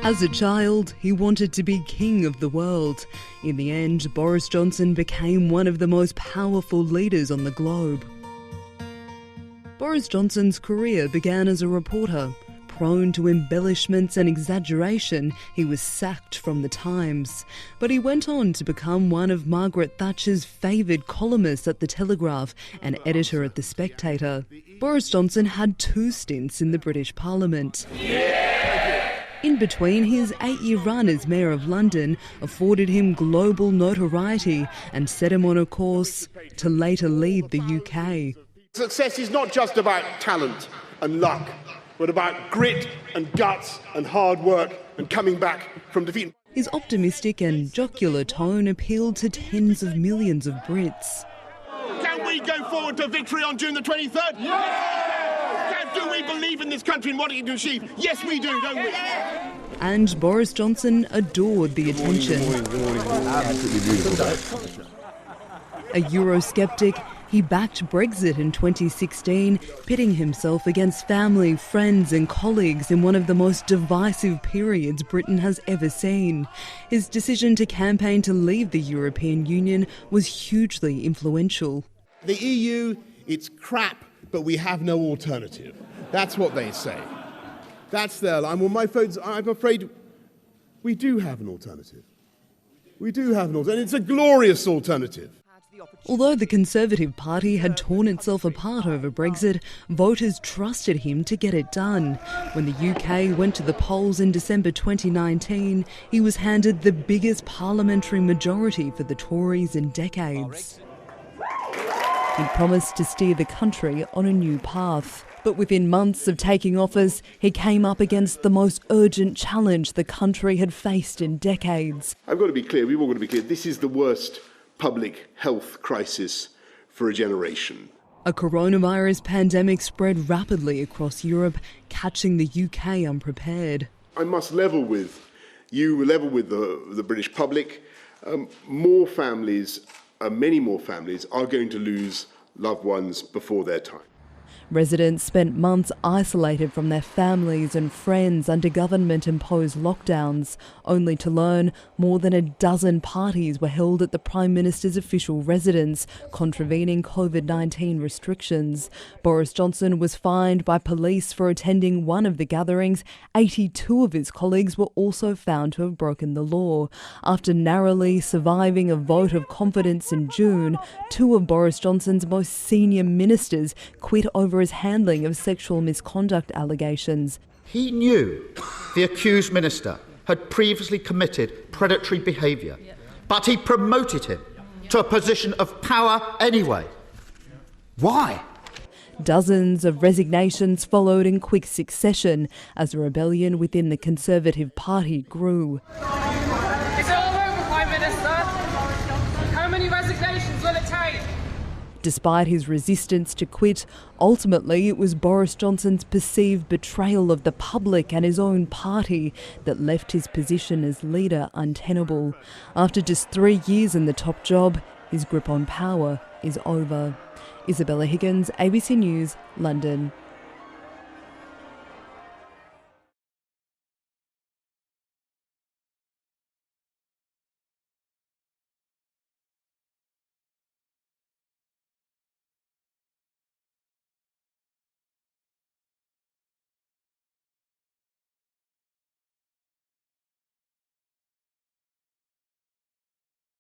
As a child, he wanted to be king of the world. In the end, Boris Johnson became one of the most powerful leaders on the globe. Boris Johnson's career began as a reporter. Prone to embellishments and exaggeration, he was sacked from The Times. But he went on to become one of Margaret Thatcher's favoured columnists at The Telegraph and editor at The Spectator. Boris Johnson had 2 stints in the British Parliament. In between, his 8-year run as Mayor of London afforded him global notoriety and set him on a course to later lead the UK. Success is not just about talent and luck, but about grit and guts and hard work and coming back from defeat. His optimistic and jocular tone appealed to tens of millions of Brits. Can we go forward to victory on June the 23rd? Yes! Do we believe in this country and what it can achieve? Yes, we do, don't we? And Boris Johnson adored the attention. A Eurosceptic, he backed Brexit in 2016, pitting himself against family, friends and colleagues in one of the most divisive periods Britain has ever seen. His decision to campaign to leave the European Union was hugely influential. The EU, it's crap, but we have no alternative. That's what they say. That's their line. Well, my folks, I'm afraid we do have an alternative. We do have an alternative. It's a glorious alternative. Although the Conservative Party had torn itself apart over Brexit, voters trusted him to get it done. When the UK went to the polls in December 2019, he was handed the biggest parliamentary majority for the Tories in decades. He promised to steer the country on a new path. But within months of taking office, he came up against the most urgent challenge the country had faced in decades. I've got to be clear, we've all got to be clear, this is the worst public health crisis for a generation. A coronavirus pandemic spread rapidly across Europe, catching the UK unprepared. I must level with you, level with the British public. More families, many more families, are going to lose loved ones before their time. Residents spent months isolated from their families and friends under government-imposed lockdowns, only to learn more than a dozen parties were held at the Prime Minister's official residence, contravening COVID-19 restrictions. Boris Johnson was fined by police for attending one of the gatherings. 82 of his colleagues were also found to have broken the law. After narrowly surviving a vote of confidence in June, 2 of Boris Johnson's most senior ministers quit over his handling of sexual misconduct allegations. He knew the accused minister had previously committed predatory behaviour, but he promoted him to a position of power anyway. Why? Dozens of resignations followed in quick succession as the rebellion within the Conservative Party grew. It's all over, Prime Minister. How many resignations will it take? Despite his resistance to quit, ultimately it was Boris Johnson's perceived betrayal of the public and his own party that left his position as leader untenable. After just 3 years in the top job, his grip on power is over. Isabella Higgins, ABC News, London.